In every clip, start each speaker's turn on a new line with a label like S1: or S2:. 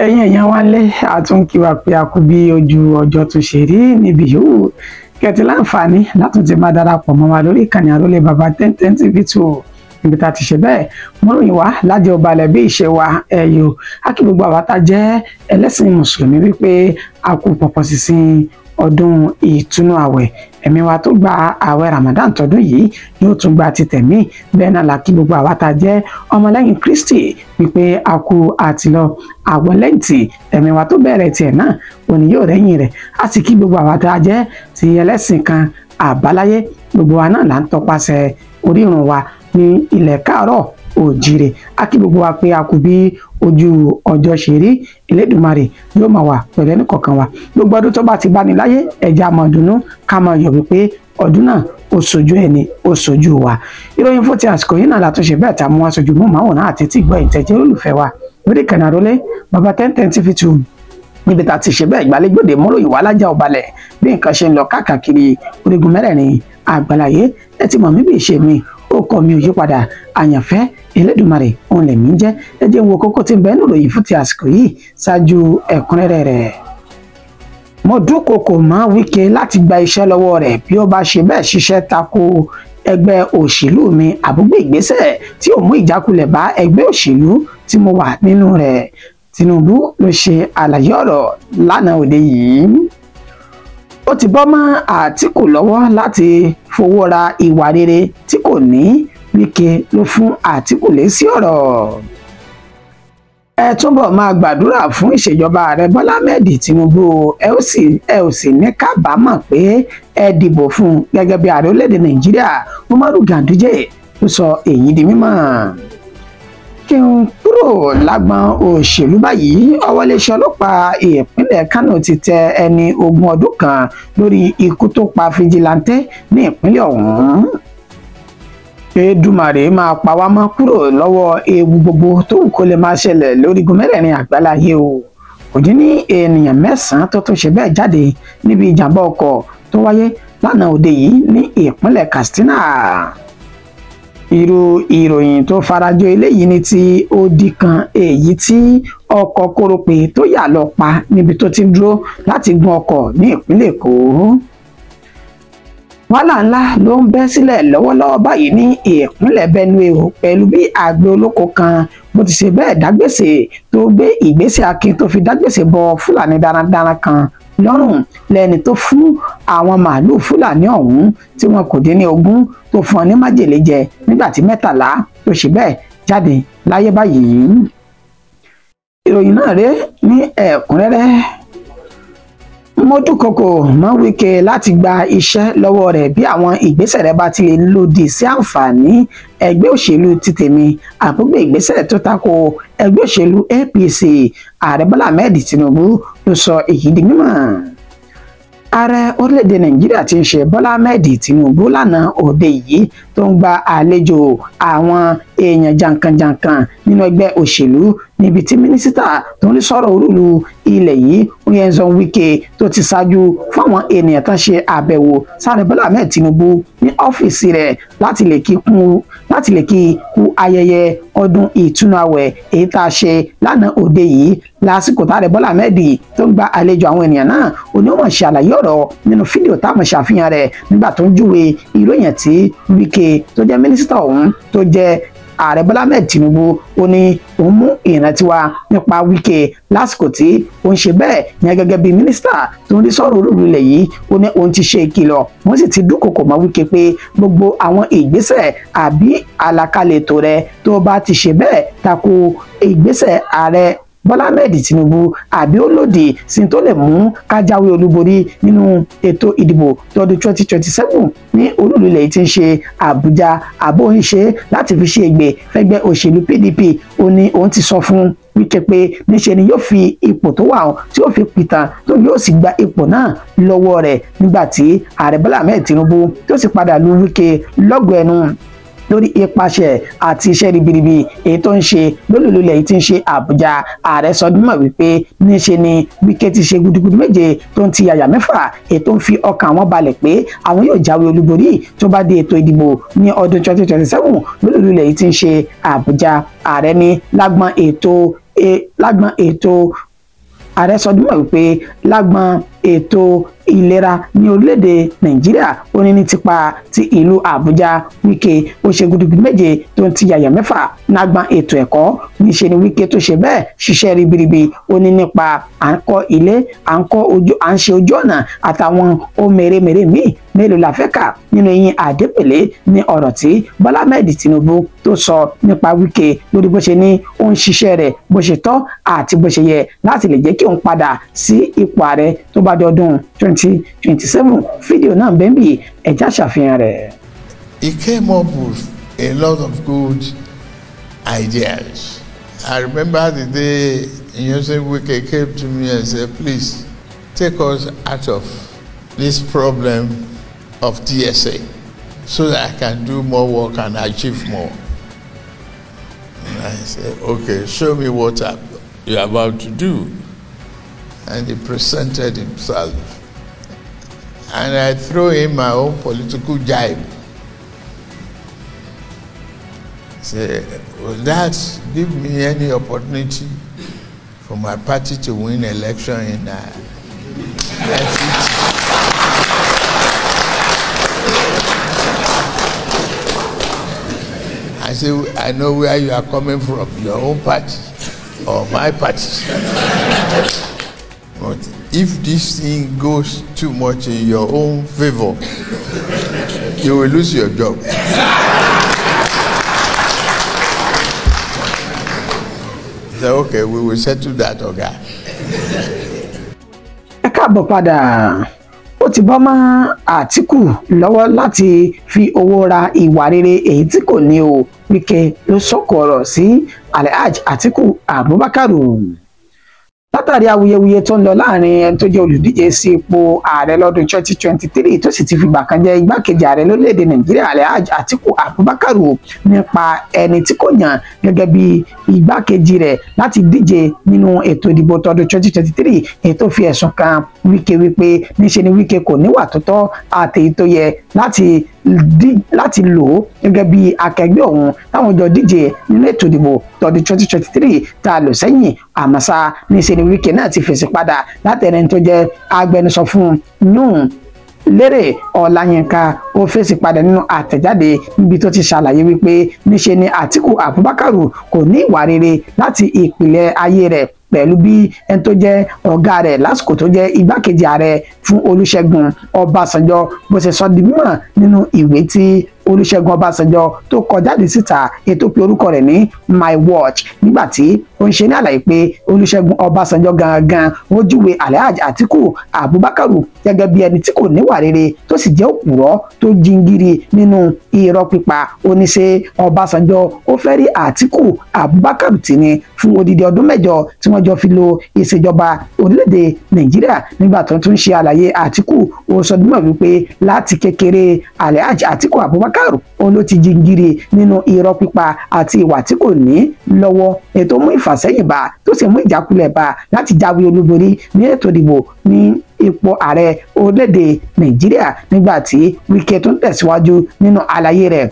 S1: ẹ̀yin èèyàn wa lé àtúnkí wa pé a kú bí ojú ọjọ́ tó ṣe rí níbi yòówù kẹtì láǹfààní látún ti máa darapọ̀ mọ́ wa lórí ìkànnì Àrólé Baba 1010 TV2 níbi tá a ti ṣe bẹ́ẹ̀ mọ́ròyìn wá lájẹ́ ọbalẹ̀ bí ìṣe wa ẹ̀yọ́ a kí gbogbo àwa tá a jẹ́ ẹlẹ́sìn mùsùlùmí wípé a kú pọ̀pọ̀ sísìn ọdún ìtúnú àwẹ̀ ẹ̀mí wa tó gba àwẹ̀ Ramadan tọdún yìí yóò tún gba ti tẹ̀mí bẹ́ẹ̀ náà la kí gbogbo àwa tá a jẹ́ ọmọlẹ́yìn Kristi wípé a kú àtìlọ àwẹ̀ lẹ́ǹtì ẹ̀mí wa tó bẹ̀rẹ̀ tiẹ̀ náà òní yóò rẹ́yìn rẹ̀ a sì kí gbogbo àwa tá a jẹ́ ti ẹlẹ́sìn kan àbáláyé gbogbo wa náà là ń tọpasẹ̀ orírun wa ní ilẹ̀ káàárọ̀ òjìrè a kí gbogbo wa pé a kú bí ojú ọjọ́ ṣe rí Elédùmarè yóò máa wà pẹ̀lú ẹnì kọ̀ọ̀kan wa gbogbo ọdún tó bá ti bá ní láyé ẹja máa dùnnú ká máa yọ̀ wípé ọdún náà ó sojú ẹni ó sojú wa ìròyìn fún ti àsìkò yìí náà látúnṣe bẹ́ẹ̀ tá a mú wá sojú mú màwòrán àti tí gbọ́ ìtẹ̀jẹ́ olùfẹ́ wa lórí ìkànnì Àrólé Baba 1010 TV2 níbi tá a ti ṣe bẹ́ẹ̀ ìgbàlejòde mọ́ròyìn wá lájà ọbalẹ̀ bí nǹkan ṣe ń lọ káàkiri orígun mẹ́rẹ̀ẹ̀rin àgbáláyé ẹ ti mọ̀ mí bí ìṣe mi ó kọ́ mi ò yípadà àyànfẹ́ Elédùmarè òun lèmi ń jẹ́ ẹ jẹ́ wo kókó tí ń bẹ nínú ìròyìn fún ti àsìkò yìí ṣáájú ẹ̀kúnrẹ́rẹ́ rẹ̀. mo dúnkokò mọ́ Wike láti gba iṣẹ́ lọ́wọ́ rẹ̀ bí ó bá ṣe bẹ́ẹ̀ ṣiṣẹ́ tako ẹgbẹ́ òṣèlú mi àbúgbé ìgbésẹ̀ tí ò mú ìjákulẹ̀ bá ẹgbẹ́ òṣèlú tí mo wà nínú rẹ̀. Tinubu ló ṣe àlàyé ọ̀rọ̀ lánàá òde yìí. Ó ti bọ́ mọ́ Àtíkù lọ́wọ́ láti fowó ra ìwà rere tí kò ní. Wike ló fún Àtíkù lésì ọ̀rọ̀. Ẹ túbọ̀ máa gbàdúrà fún ìṣèjọba ààrẹ Bọ́lá Ahmed Tinubu ẹ ò sì ní kábàámọ̀ pé ẹ dìbò fún un gẹ́gẹ́ bí ààrẹ orílẹ̀-èdè Nàìjíríà Umaru Ganduje ló sọ èyí di mímọ̀. Kí n kúrò lágbọn òṣèlú báyìí ọwọ́ iléeṣẹ́ ọlọ́pàá ìpínlẹ̀ Kánò ti tẹ ẹni 20 ọdún kan lórí ikú tó pa fìjìláńtẹ́ ní ìpínlẹ̀ ọ̀hún. Èdùmàrè máa pa wá mọ́ kúrò lọ́wọ́ ewu gbogbo tó wù kó lè máa ṣẹlẹ̀ lórígun mẹ́rẹ̀ẹ̀rin àgbáláyé o. Kò dín ní ènìyàn 9 tó tún ṣe bẹ́ẹ̀ jáde níbi ìjàmbá ọkọ̀ tó wáyé lánàá òde yìí ní ìpínlẹ̀ Katsina. Irú ìròyìn tó farajọ eléyìí ni ti odi kan èyí tí ọkọ̀ kórópè tó yà lọ pa níbi tó ti dúró láti gun ọkọ̀ ní ìpínlẹ̀ Èkó. Wàhálà ńlá ló ń bẹ́ sílẹ̀ lọ́wọ́lọ́wọ́ báyìí ní ìpínlẹ̀ Benue o pẹ̀lú bí àgbẹ̀ olóko kan bó ti ṣe bẹ́ẹ̀ dágbèsè tó gbé ìgbésẹ̀ akin tó fi dágbèsè bọ Fúlàní darandaran kan lọ́rùn lẹ́ni tó fún àwọn màálùú Fúlàní ọ̀hún tí wọn kò dín ní 20 tó fún ọ ní májèlé jẹ nígbà tí 13 tó ṣe bẹ́ẹ̀ jáde láyé báyìí. Ìròyìn náà rèé ní ẹ̀kúnrẹ́rẹ́. Mo dúnkokò mọ́ Wike láti gba iṣẹ́ lọ́wọ́ rẹ̀ bí àwọn ìgbésẹ̀ rẹ̀ bá ti lè lòdì sí àǹfààní ẹgbẹ́ òṣèlú ti tèmi àbúgbé ìgbésẹ̀ tó tako ẹgbẹ́ òṣèlú APC ààrẹ Bọ́lá Ahmed Tinubu ló sọ èyí di mímọ̀. Ààrẹ orílẹ̀-èdè Nàìjíríà ti ń ṣe Bọ́lá Ahmed Tinubu lánàá òde yìí tó ń gba àlejò àwọn èèyàn jàǹkànjàǹkàn nínú ẹgbẹ́ òṣèlú níbi tí mínísítà tó ń rí sọ̀rọ̀ olúlu ilẹ̀ yìí Nyesom Wike tó ti ṣáájú fáwọn ènìyàn tán ṣe àbẹ̀wò sáré Bọ́lá Ahmed Tinubu ní ọ́fíìsì rẹ̀ láti lè kí kú ayẹyẹ ọdún ìtúnu àwẹ̀ èyí tá a ṣe lánàá òde yìí lásìkò táàrẹ Bọ́lá Ahmed tó ń gba àlejò àwọn ènìyàn náà onímọ̀ ṣe àlàyé ọ̀rọ̀ nínú fídíò táwọn ṣàfihàn rẹ̀ nígbà tó ń júwe ìròyìn tí Wike tó jẹ́ mínísítà ọ̀hún tó jẹ́ ààrẹ Bọ́lá Ahmed Tinubu ó ní òun mú ìrántí wá nípa Wike lásìkò tí ó ń ṣe bẹ́ẹ̀ yẹn gẹ́gẹ́ bí mínísítà tó ń rí sọ̀rọ̀ olúlu ilẹ̀ yìí ó ní òun ti ṣe ìkìlọ̀ wọ́n sì ti dúnkokò mọ́ Wike pé gbogbo àwọn ìgbésẹ̀ àbí àlàkalẹ̀ ètò rẹ̀ tó bá ti ṣe bẹ́ẹ̀ tako ìgbésẹ̀ ààrẹ Bọ́lá Ahmed Tinubu àbí ó lòdì sí tó lè mú ká jáwé olúborí nínú ètò ìdìbò tọdún 2027 ní olúlu ilẹ̀ yìí ti ń ṣe Àbújá àbó ń ṣe láti fi ṣe ègbè fẹ́gbẹ́ òṣèlú PDP ó ní òun ti sọ fún Wike pé níṣe ni yóò fi ipò tó wà tí yóò fi pìtàn tó yóò sì gba ipò náà lọ́wọ́ rẹ̀ nígbà tí ààrẹ Bọ́lá Ahmed Tinubu tó sì padà lu Wike lọ́gọ̀ ẹnu lórí ipasẹ̀ àti iṣẹ́ ribiribi èyí tó ń ṣe lólùlulẹ̀ yìí ti ń ṣe Àbújá ààrẹ sọdún mọ̀ wípé níṣe ni Wike ti ṣe gudugudu méje tó ń ti yàyà 6 èyí tó ń fi ọkàn àwọn balẹ̀ pé àwọn yóò jáwé olúborí tó bá dé ètò ìdìbò ní ọdún 2027 lólùlulẹ̀ yìí ti ń ṣe Àbújá ààrẹ ní lágbọn ètò ààrẹ sọ dímọ̀ wípé lágbọn ètò ìlera ní orílẹ̀-èdè Nàìjíríà ó ní tipa ti ìlú Àbújá. Wike ó ṣe gudugudu méje tó ń ti yàyà mẹ́fà lágbọn ètò ẹ̀kọ́. Níṣe ni Wike tó ṣe bẹ́ẹ̀ ṣiṣẹ́ ribiribi ó ní nípa à ń kọ́ ilé, à ń ṣe ojú ọ̀nà àtàwọn ohun mèremère míì mélòó la fẹ́ kà nínú eyín Adépèlé ní ọ̀rọ̀ tí Bọ́lá Ahmed Tinubu tó sọ nípa Wike lórí bó ṣe ní ó ń ṣiṣẹ́ rẹ̀ bó ṣe tọ́ àti bó ṣe yẹ láti lè jẹ́ kí òun padà sí ipò ààrẹ tó bá di ọdún 2027. Fídíò náà bẹ́ẹ̀ bí ẹ̀já ṣàfihàn rẹ̀.
S2: He came up with a lot of good ideas. I remember the day Nyesom Wike came to me and said, please take us out of this problem of DSA so that I can do more work and achieve more. And I said, okay, show me what you're about to do. And he presented himself. And I threw in my own political jibe. Say, will that give me any opportunity for my party to win election in FCT? I say, I know where you are coming from, your own party or my party. But if this thing goes too much in your own favor, you will lose your job. So, okay, we will settle that, okay.
S1: Ẹ káàbọ̀ padà. Ó ti bọ́ mọ́ Àtíkù lọ́wọ́ láti fi owó ra ìwà rere èyí tí kò ní o. Wike ló sọ̀kò ọ̀rọ̀ sí Alhaji Atiku Abubakar. Látàrí awuyewuye tó ń lọ láàrin ẹni tó jẹ́ olùdíje sí ipò ààrẹ lọ́dún 2023 tó sì ti fìgbà kan jẹ́ igbákejì ààrẹ lórílẹ̀‐èdè Nàìjíríà Alhaji Atiku Abubakar nípa ẹni tí kò yàn gẹ́gẹ́ bí igbákejì rẹ̀ láti díje nínú ètò ìdìbò tọdún 2023 èyí tó fi ẹ̀sùn kan Wike wípé níṣe ni Wike kò níwà tó tọ́ àtèyí tó yẹ láti lò ó gẹ́gẹ́ bí akẹgbẹ́ òun táwọn jọ díje nínú ètò ìdìbò tọdún 2023 tá a lò sẹ́yìn. Àmọ́ṣá níṣe ni Wike náà ti fèsì padà látẹni tó jẹ́ agbẹnusọ fún Yun Lérè Ọláyínká. Ó fèsì padà nínú àtẹ̀jáde níbi tó ti ṣàlàyé wípé níṣe ni Atiku Abubakar kò ní ìwà rere láti ìpìlẹ̀ ayé rẹ̀ pẹ̀lú bí ẹni tó jẹ́ ọ̀gá rẹ̀ lásìkò tó jẹ́ igbákejì ààrẹ fún Olúṣẹ́gun Ọbásanjọ́ bó ṣe sọ di mímọ̀ nínú ìwé tí Olúṣẹ́gun Ọbásanjọ́ tó kọ jáde síta ètò pé orúkọ rẹ̀ ní My Watch nígbà tí ó ń ṣe ní àlàyé pé Olúṣẹ́gun Ọbásanjọ́ gangan ó júwe Alhaji Atiku Abubakar gẹ́gẹ́ bí ẹni tí kò níwà rere tó sì jẹ́ òpùrọ́ tó jingiri nínú irọ́ pípa. Ó ní ṣe Ọbásanjọ́ ó fẹ́ rí Atiku Abubakar tì ní fún odidi ọdún 7 tí wọ́n jọ fi lo ìṣèjọba orílẹ̀-èdè Nàìjíríà. Nígbà tó tún ṣe àlàyé Atiku ó sọ dímọ̀ wípé láti kékeré Alhaji Atiku Abubakar òun ló ti jingiri nínú irọ́ pípa àti ìwà tí kò ní lọ́wọ́ ètò mú ìfàsẹ́yìn bá tó sì mú ìjákulẹ̀ bá láti jáwé olúborí ní ètò ìdìbò ní ipò ààrẹ orílẹ̀-èdè Nàìjíríà. Nígbà tí Wike tó ń tẹ̀síwájú nínú àlàyé rẹ̀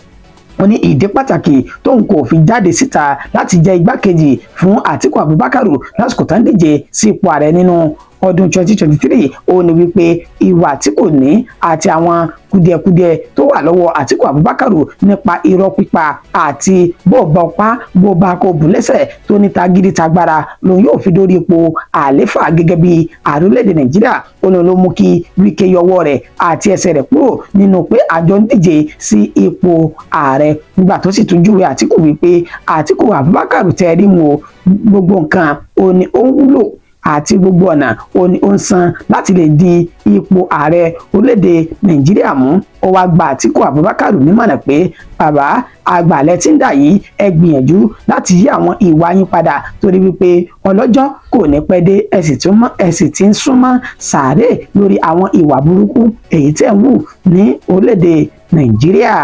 S1: ó ní ìdí pàtàkì tóun kò fi jáde síta láti jẹ́ igbákejì fún Atiku Abubakar lásìkò tó ń díje sí ipò ààrẹ nínú ọdún 2023 ó ní wípé ìwà tí kò ní àti àwọn kùdìẹ̀kudiẹ tó wà lọ́wọ́ Atiku Abubakar nípa irọ́ pípa àti bó bá ọpá bó bá kó bù lẹ́sẹ̀ tó ní tagídí tagbára lòun yóò fi dórí ipò àléfà gẹ́gẹ́ bí ààrẹ orílẹ̀-èdè Nàìjíríà. Ó ní ló mú kí Wike yọwọ́ rẹ̀ àti ẹsẹ̀ rẹ̀ kúrò nínú pé àjọ ń díje sí ipò ààrẹ. Nígbà tó sì tún júwe Atiku wípé Atiku Abubakar tẹ́rí wọn gbogbo nǹkan ó ní ó ń wúlò àti gbogbo ọ̀nà ó ní ó ń san láti lè di ipò ààrẹ orílẹ̀-èdè Nàìjíríà mú. Ó wá gba Atiku Abubakar nímọ̀ràn pé bàbá àgbàlẹ̀ tí ń dà yìí ẹ gbìyànjú láti yí àwọn ìwà yín padà torí wípé ọlọ́jọ́ kò ní pẹ́ dé ẹ sì ti ń súnmọ́ sàárè lórí àwọn ìwà burúkú èyí tẹ́ ń wù ní orílẹ̀-èdè Nàìjíríà.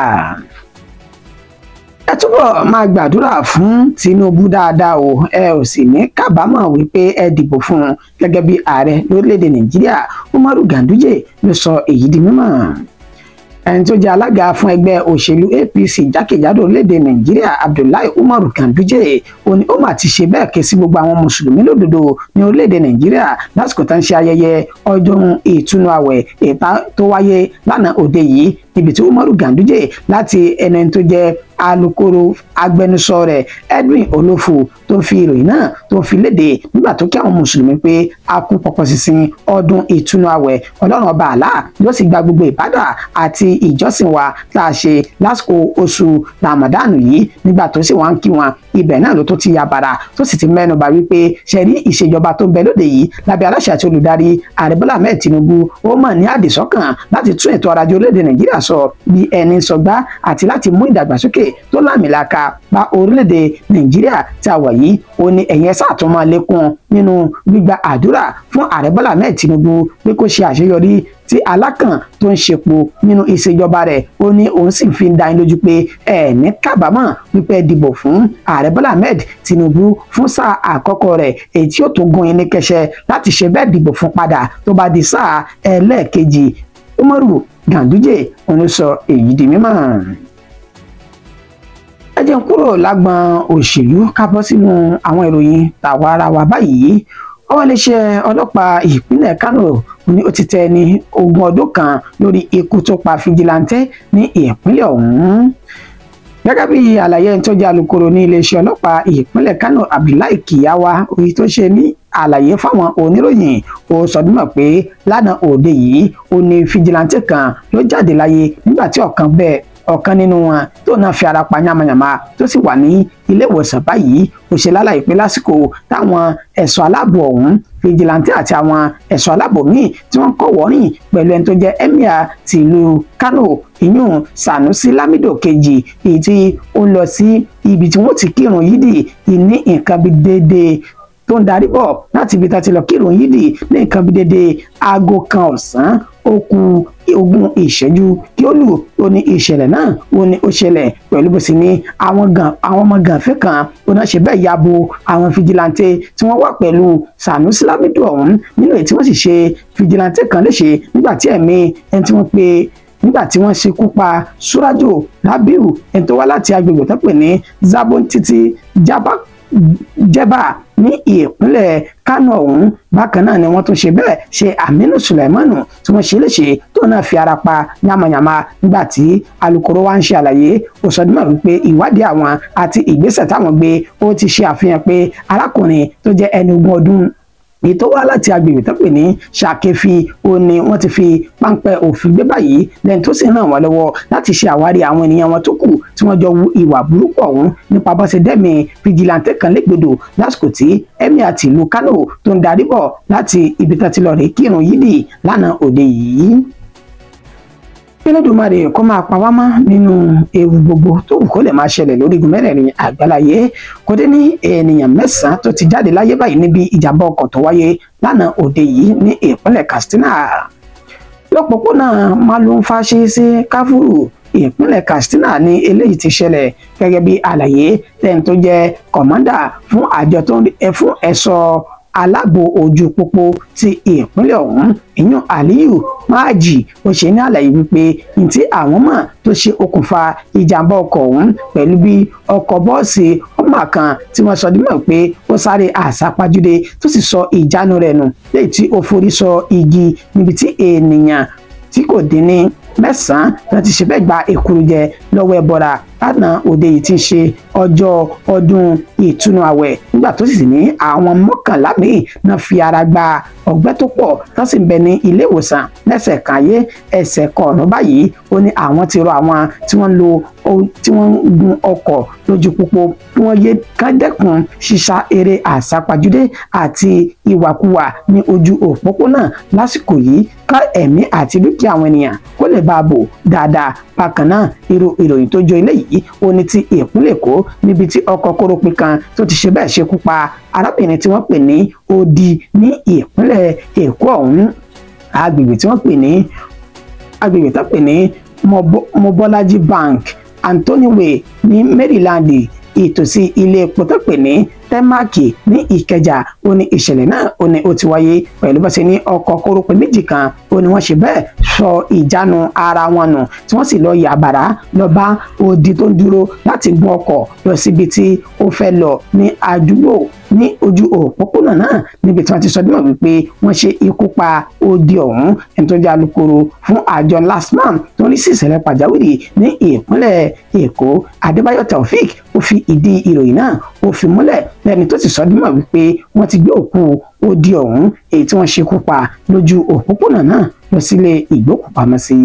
S1: Ẹ túbọ̀ máa gbàdúrà fún Tinubu dáadáa o ẹ ò sì ní kábàámọ̀ wípé ẹ dìbò fún un gẹ́gẹ́ bí ààrẹ lórílẹ̀‐èdè Nàìjíríà. Umaru Ganduje ló sọ èyí di mímọ̀. ẹni tó jẹ́ alága fún ẹgbẹ́ òṣèlú APC jákèjádò orílẹ̀-èdè Nàìjíríà Abdullahi Umaru Ganduje ó ní ó mà ti ṣe bẹ́ẹ̀ ké sí gbogbo àwọn mùsùlùmí lódodo ní orílẹ̀-èdè Nàìjíríà lásìkò tó ń ṣe ayẹyẹ ọdún ìtúnu àwẹ̀ ètà tó wáyé lánàá òde yìí níbi tí Umaru Ganduje láti ẹni tó jẹ́ alukoro agbẹnusọ rẹ̀ Edwin Olofu tó fi ìròyìn náà tó fi léde nígbà tó kí àwọn mùsùlùmí pé a kú pọ̀pọ̀ sísìn ọdún ìtúnu àwẹ̀ Ọlọ́run ọba àlá yóò sì gba gbogbo ìbádà àti ìjọsìn wa tá a ṣe lásìkò oṣù Ramadan yìí nígbà tó sì wá ń kí wọn ibẹ̀ náà ló tó ti yabara tó sì ti mẹ́nubà wípé ṣẹ̀rí ìṣèjọba tó ń bẹ lóde yìí lábẹ́ aláṣẹ àti olùdarí Ààrẹ Bọ́lá Ahmed Tinubu ó mọ̀ ní àdìsọ́kàn láti tún ètò ọrọ̀ ajé orílẹ̀-èdè Nàìjíríà sọ bí ẹni sọgbá àti láti mú ìdàgbàsókè tó lámìlaka bá orílẹ̀-èdè Nàìjíríà tí a wà yìí ó ní ẹ̀yẹn sàtúnmọ́ lékún nínú gbígba àdúrà fún Ààrẹ Bọ́lá Ahmed Tinubu pé kó ṣe àṣeyọrí tí alákàn tó ń ṣepo nínú ìṣèjọba rẹ̀ ó ní òun sì fi ń dá yín lójú pé ẹ ní kábàámọ̀ wípé dìbò fún Ààrẹ Bọ́lá Ahmed Tinubu fún sáà àkọ́kọ́ rẹ̀ èyí tí ó tún gún yín ní kẹsẹ̀ láti ṣe bẹ́ẹ̀ dìbò fún padà tó bá di sáà ẹlẹ́ẹ̀kejì. Umaru Ganduje òun sọ èyí di mímọ̀. ẹ jẹ́ n kúrò lágbọn òṣèlú ká bọ́ sínú àwọn ìròyìn tàwa ara wa báyìí. ọwọ́ iléeṣẹ́ ọlọ́pàá ìpínlẹ̀ Kánò ní ó ti tẹ ní 20 ọdún kan lórí ikú tó pa fìjìláńtẹ́ ní ìpínlẹ̀ ọ̀hún. gẹ́gẹ́ bí àlàyé ẹni tó jẹ́ alukoro ní iléeṣẹ́ ọlọ́pàá ìpínlẹ̀ Kánò Abdullahi Kiyawa orí tó ṣe ní àlàyé fáwọn oníròyìn ó sọdúnmọ̀ pé lánàá òde yìí ó ní fìjìláńtẹ́ kan ló jáde láyé nígbà tí ọ̀kan nínú wọn tó náà fi ara pa yamayama tó sì wà ní ilé ìwòsàn báyìí ó ṣe lálàyé pé lásìkò táwọn ẹ̀ṣọ́ aláàbò ọ̀hún fìjìláńtẹ́ àti àwọn ẹ̀ṣọ́ aláàbò míì tí wọ́n kọ́ wọ́rìn pẹ̀lú ẹni tó jẹ́ emir tìlú Kánò ìyún Sanusi Lamido kejì èyí tí ó ń lọ sí ibi tí wọ́n ti kírun yídì ní nǹkan bí déédéé tó ń darí bọ̀ láti ibi tá ti lọ kírun yídì ní nǹkan bí déédéé aago kan ọ̀sán ó kù 20 ìṣẹ́jú kí ó lù ó ní ìṣẹ̀lẹ̀ náà ó ní ó ṣẹlẹ̀ pẹ̀lú bó sì ní àwọn ọmọ gànfẹ́ kan ó náà ṣe bẹ́ẹ̀ ya bo àwọn fìjìláńtẹ́ tí wọ́n wà pẹ̀lú Sanusi Lamido ọ̀hún nínú èyí tí wọ́n sì ṣe fìjìláńtẹ́ kan léṣe nígbà tí ẹ̀mí ẹni tí wọ́n pe nígbà tí wọ́n ṣekú pa Surajo Rabiu ẹni tó wá láti agbègbè tó pè ní Zabontiti Jeba ní ìpínlẹ̀ Kánò ọ̀hún. Bákan náà ni wọ́n tún ṣe bẹ́ẹ̀ ṣe Aminu Sulaimanu tí wọ́n ṣe léṣe tó náà fi ara pa yamayama nígbà tí alukoro wa ń ṣe àlàyé ó sọ dímọ̀ wípé ìwádìí àwọn àti ìgbésẹ̀ táwọn gbé ó ti ṣe àfihàn pé arákùnrin tó jẹ́ ẹni 20 ọdún èyí tó wá láti agbègbè tó pè ní Ṣàkẹ́fì ó ní wọ́n ti fi páńpẹ́ òfin gbé báyìí lẹ́yìn tó sì ràn wọ́n lọ́wọ́ láti ṣe àwárí àwọn ènìyàn wọn tó kù tí wọ́n jọ wu ìwà burúkú ọ̀hún nípa bó ṣe dẹ́mi fìjìláńtẹ́ kan légbodò lásìkò tí emir tìlú Kánò tó ń darí bọ̀ láti ibi tó ti lọ rè kírun yídì lánàá òde yìí. Olódùmarè kó máa pa wá mọ́ nínú ewu gbogbo tó wù kó lè máa ṣẹlẹ̀ lórígun mẹ́rẹ̀ẹ̀rin àgbáláyé. Kò dé ní ènìyàn 9 tó ti jáde láyé báyìí níbi ìjàmbá ọkọ̀ tó wáyé lánàá òde yìí ní ìpínlẹ̀ Katsina. lọ́pọ̀pọ̀nà Malumfashi sí Kafuru ìpínlẹ̀ Katsina ní eléyìí ti ṣẹlẹ̀ gẹ́gẹ́ bí àlàyé lẹ́yìn tó jẹ́ kọ̀mọ́dà fún àjọ tó ń fún ẹ̀ṣọ́ aláàbò ojú pópó ti ìpínlẹ̀ ọ̀hún ìyún Aliyu Máàjì ó ṣe ní àlàyé wípé ní tí àwọn mọ̀ tó ṣe okùnfà ìjàmbá ọkọ̀ ọ̀hún pẹ̀lú bí ọkọ̀ bọ́ọ̀sì ọmọ kan tí wọ́n sọ dímọ̀ pé ó sáré àsápajúdé tó sì sọ ìjánu rẹ̀ nù léyìí tí ó forí sọ igi níbi tí ènìyàn tí kò dín ní 9 láti ṣe bẹ́ẹ̀ gba èkúrújẹ lọ́wọ́ ẹbọra lánàá òde yìí ti ṣe ọjọ́ ọdún ìtúnu àwẹ̀ nígbà tó sì ní àwọn 11 míì náà fi ara gba ọgbẹ́ tó pọ̀ tó sì ń bẹ ní ilé ìwòsàn lẹ́sẹ̀ kan ayé ẹsẹ̀ kan ọ̀nà báyìí ó ní àwọn ti rọ àwọn tí wọ́n ń gun ọkọ̀ lójú pópó kí wọ́n yé kán dẹ́kun ṣíṣá eré àsápajúdé àti ìwàkuwà ní ojú òpópónà lásìkò yìí ká ẹ̀mí àti dúkìá àwọn ènìyàn kó lè bá a bò dáadáa. Bákan náà irú ìròyìn tó jọ eléyìí ó ní ti ìpínlẹ̀ Èkó níbi tí ọkọ̀ kórópin kan tó ti ṣe bẹ́ẹ̀ ṣekú pa arábìnrin tí wọ́n pè ní Odi ní ìpínlẹ̀ Èkó ọ̀hún. agbègbè tó pè ní Mobolaji Bank Anthony Way ní Maryland ìtòsí ilé epo tó pè ní Tẹ́máàkì ní Ìkẹjà ó ní ìṣẹ̀lẹ̀ náà ó ní ó ti wáyé pẹ̀lú bó ṣe ní ọkọ̀ kórópin méjì kan ó ní wọ́n ṣe bẹ́ẹ̀ sọ ìjánu ara wọn nù tí wọ́n sì lọ yàbàrá lọ bá odi tó ń dúró láti gun ọkọ̀ lọ síbi tí ó fẹ́ lọ ní àdúgbò ní ojú òpópónà náà níbi tí wọ́n ti sọ dímọ̀ wípé wọ́n ṣe ikú pa odi ọ̀hún. ẹni tó jẹ́ alukoro fún àjọ LASTMA tó ń rí sí ìṣẹ̀lẹ̀ pàjáwìrì ní ìpínlẹ̀ Èkó Adébáyọ̀ Taofik ó fi ìdí ìròyìn náà ó fi múlẹ̀ lẹ́ni tó ti sọ dímọ̀ wípé wọ́n ti gbé òkú odi ọ̀hún èyí tí wọ́n ṣekú pa lójú òpópónà náà lọ sílé ìgbókùpamọ́sí.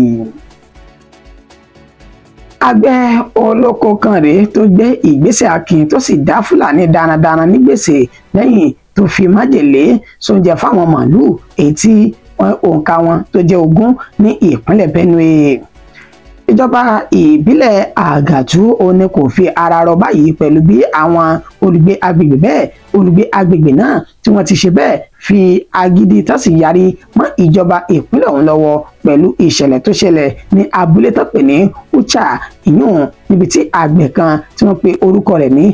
S1: Àgbẹ̀ olóko kan rèé tó gbé ìgbésẹ̀ akin tó sì dá Fúlàní darandaran ní gbèsè lẹ́yìn tó fi májèlé sóúnjẹ fáwọn màálùú èyí tí òǹkà wọn tó jẹ́ 20 ní ìpínlẹ̀ Benue. Ìjọba ìbílẹ̀ Àgàtú òní kò fi ara rọ báyìí pẹ̀lú bí àwọn olùgbé agbègbè náà tí wọ́n ti ṣe bẹ́ẹ̀ fi agídí tó sì yarí mọ́ ìjọba ìpínlẹ̀ ọ̀hún lọ́wọ́ pẹ̀lú ìṣẹ̀lẹ̀ tó ṣẹlẹ̀ ní abúlé tó pè ní Ucha ìyún níbi tí àgbẹ̀ kan tí wọ́n pe orúkọ rẹ̀ ní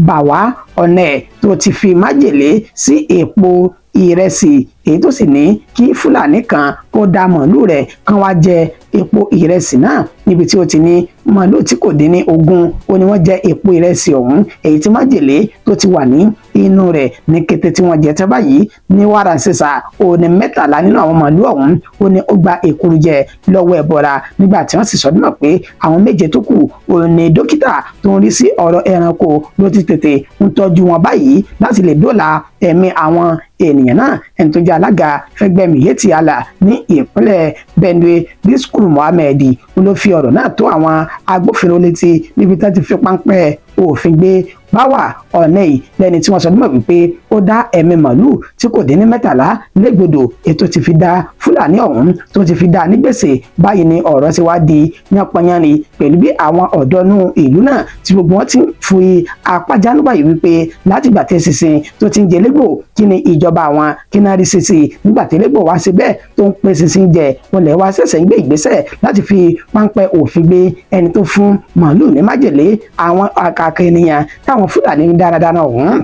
S1: Bàwá Ọ̀nẹ̀ tó ti fi májèlé sí èpo ìrẹsì èyí tó sì ní kí Fúlàní kan kó dá màálù rẹ̀ kan wá jẹ epo ìrẹsì náà níbi tí ó ti ní màálù tí kò dín ní 20 ó ní wọ́n jẹ epo ìrẹsì ọ̀hún èyí tí májèlé tó ti wà ní inú rẹ̀ ní kété tí wọ́n jẹ tẹ́ báyìí ní wàrà sísà ó ní 13 nínú àwọn màálù ọ̀hún ó ní ó gba èkuru jẹ lọ́wọ́ ẹbọra nígbà tí wọ́n sì sọ dímọ̀ pé àwọn méje tó kù ó ní dókítà tó ń rí sí ọ̀rọ̀ ẹranko ló ti tètè ń tọ́jú wọn báyìí láti lè dóòlà ẹ̀mí àwọn ènìyàn náà. ẹni tó jẹ́ alága fẹ́gbẹ́ Miyetti Allah ní ìpínlẹ̀ Benue Diskuru Mohammed ló fi ọ̀rọ̀ náà tó àwọn agbófinró létí níbi tí wọ́n ti fi páńpẹ́ òfin gbé Báwà Ọ̀nẹ̀ yìí lẹ́ni tí wọ́n sọ dímọ̀ wípé ó dá ẹ̀mí màálùú tí kò dín ní 13 légbodò ètò ti fi dá Fúlàní ọ̀hún tó ti fi dá ní gbèsè. báyìí ni ọ̀rọ̀ ti wá di yánpọnyánni pẹ̀lú bí àwọn ọ̀dọ́nú ìlú náà tí gbogbo wọn ti fi apá jánu báyìí wípé látìgbà tí sísìn tó ti ń jẹ légbò kí ni ìjọba àwọn kí náà rí sísìn nígbà tí légbò wá sí bẹ́ẹ̀ tó ń pè sísìn jẹ wọn lè wá ṣẹ̀ṣẹ̀ ń gbé ìgbésẹ̀ láti fi páńpẹ́ òfin gbé ẹni tó fún màálùú ní májèlé. àwọn àkàkẹ́ ènìyàn táwọn Fúlàní dáradára ọ̀hún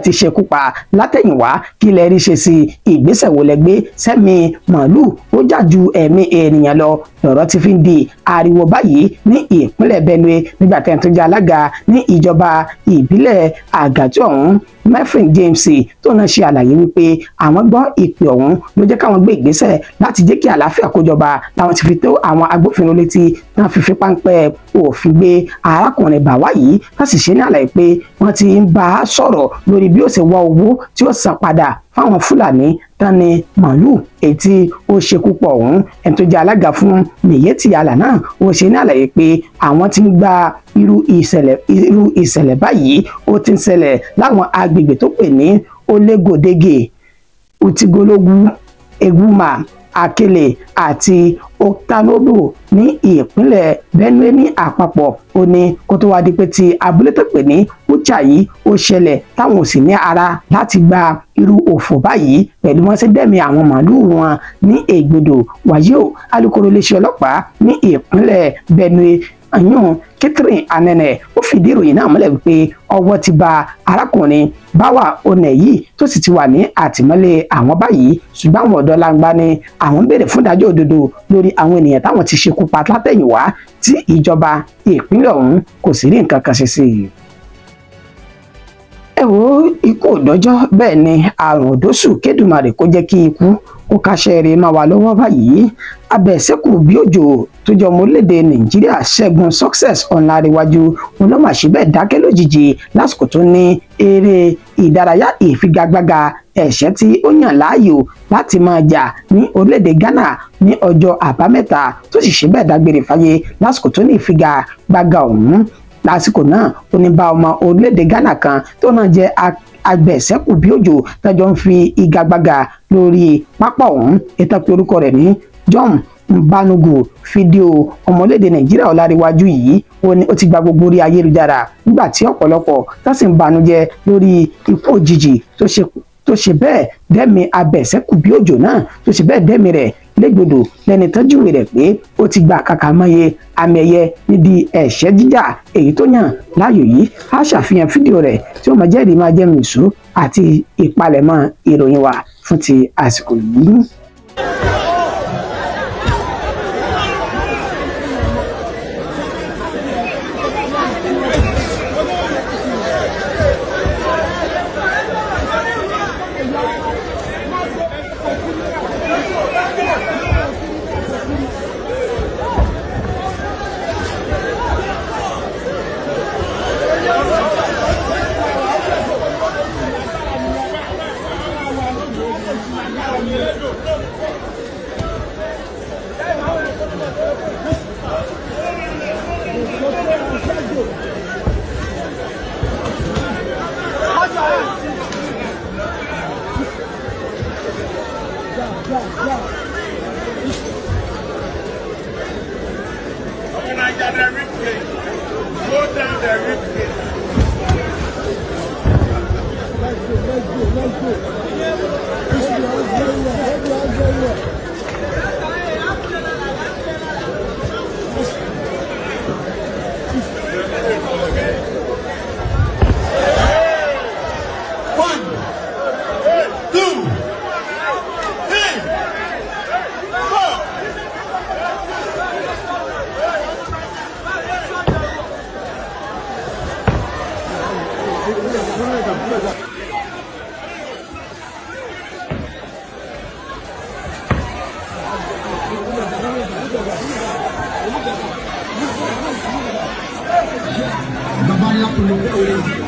S1: ti ṣekú pa látẹ̀yìnwá kí lẹ rí ṣe sí ìgbésẹ̀ wo lẹ gbé sẹ́mi màálùú ó jà ju ẹ̀mí ènìyàn lọ lọ̀rọ̀ ti fi ń di ariwo báyìí ní ìpínlẹ̀ Benue nígbà tí ẹni tó jẹ́ alága ní ìjọba ìbílẹ̀ Àgàtú ọ̀hún Mefrin James tó náà ṣe àlàyé wípé àwọn gbọ́ ìpè ọ̀hún ló jẹ́ káwọn gbé ìgbésẹ̀ láti jẹ́ kí àlàáfíà kó jọba láwọn ti fi tó àwọn agbófinró létí náà fi páńpẹ́ òfin gbé arákùnrin Bàwá yìí láti ṣe ní àlàyé pé wọ́n ti ń bá a sọ̀rọ̀ lórí bí ó ṣe wá owó tí ó san padà fáwọn Fúlàní tán ni màálùú èyí tí ó ṣekú pọ̀ ọ̀hún. ẹni tó jẹ́ alága fún Miyetti Allah náà ó ṣe ní àlàyé pé àwọn ti ń gba irú ìṣẹ̀lẹ̀ báyìí ó ti ń ṣẹlẹ̀ láwọn agbègbè tó pè ní Olegodege Utigologu Eguma Akele àti Oktanobo ní ìpínlẹ̀ Benue ní àpapọ̀ ó ní kó tó wá di pé ti abúlé tó pè ní Ucha yìí ó ṣẹlẹ̀ táwọn ò sì ní ara láti gba irú òfò báyìí pẹ̀lú wọn ṣe dẹ́mi àwọn màálùú wọn ní ègbodò. wàyí o alukoro iléeṣẹ́ ọlọ́pàá ní ìpínlẹ̀ Benue àyàn Catherine Anene ó fìdí ìròyìn náà múlẹ̀ wípé ọwọ́ ti bà arákùnrin Báwà Ọ̀nẹ̀ yìí tó sì ti wà ní àtìmọ́lé àwọn báyìí ṣùgbọ́n àwọn ọ̀dọ́ langba ni àwọn ń béèrè fún ìdájọ́ òdodo lórí àwọn ènìyàn táwọn ti ṣekú pa látẹ̀yìnwá tí ìjọba ìpínlẹ̀ ọ̀hún kò sì rí nǹkan kan ṣe sí i. ẹ wo ikú òdọ́jọ́ bẹ́ẹ̀ ni àrùn òdòṣù kédùmarè kó jẹ́ kí ikú kó káṣẹ́ rẹ̀ máa wà lọ́wọ́ báyìí. abẹ́sẹ̀kù bí òjò tó jọ ọmọ orílẹ̀-èdè Nàìjíríà Ṣẹ́gun Success Ọ̀nàrẹ̀wájú olómàṣí bẹ́ẹ̀ dákẹ́ lójijì lásìkò tó ní eré ìdárayá ìfigagbága ẹ̀ṣẹ́ tí ó yàn láàyò láti máa jà ní orílẹ̀-èdè Ghana ní ọjọ́ àbámẹ́ta tó sì ṣe bẹ́ẹ̀ dágbére fáyé lásìkò tó ní ìfigagbága ọ̀hún. lásìkò náà ó ní bá ọmọ orílẹ̀-èdè Ghana kan tó náà jẹ́ agbẹ̀sẹ̀kù bí òjò tọ́jọ́ ń fi igagbága lórí pápá ọ̀hún ètò pé orúkọ rẹ̀ ní John Mbanugu fídíò ọmọlédè Nàìjíríà Ọlárẹ̀wájú yìí ó ti gba gbogbo orí ayélujára nígbà tí ọ̀pọ̀lọpọ̀ tó sì ń banújẹ́ lórí ikú òjijì tó ṣe bẹ́ẹ̀ dẹ́mi abẹ̀sẹ̀kù bí òjò náà tó ṣe bẹ́ẹ̀ dẹ́mi rẹ̀ légbodò lẹ́ni tọ́jú rẹ̀ pé ó ti gba kàkà mọ́ye àmì ẹ̀yẹ níbi ẹ̀ṣẹ́ jíjà èyí tó yàn láàyò yìí á ṣàfihàn fídíò rẹ̀ tí ó máa jẹ́rìí máa jẹ́ mìíṣú àti ìpalẹ̀mọ́ ìròyìn wa fún ti àsìkò yìí.
S3: When I got that rib cage, go down that rib cage.
S4: Baba la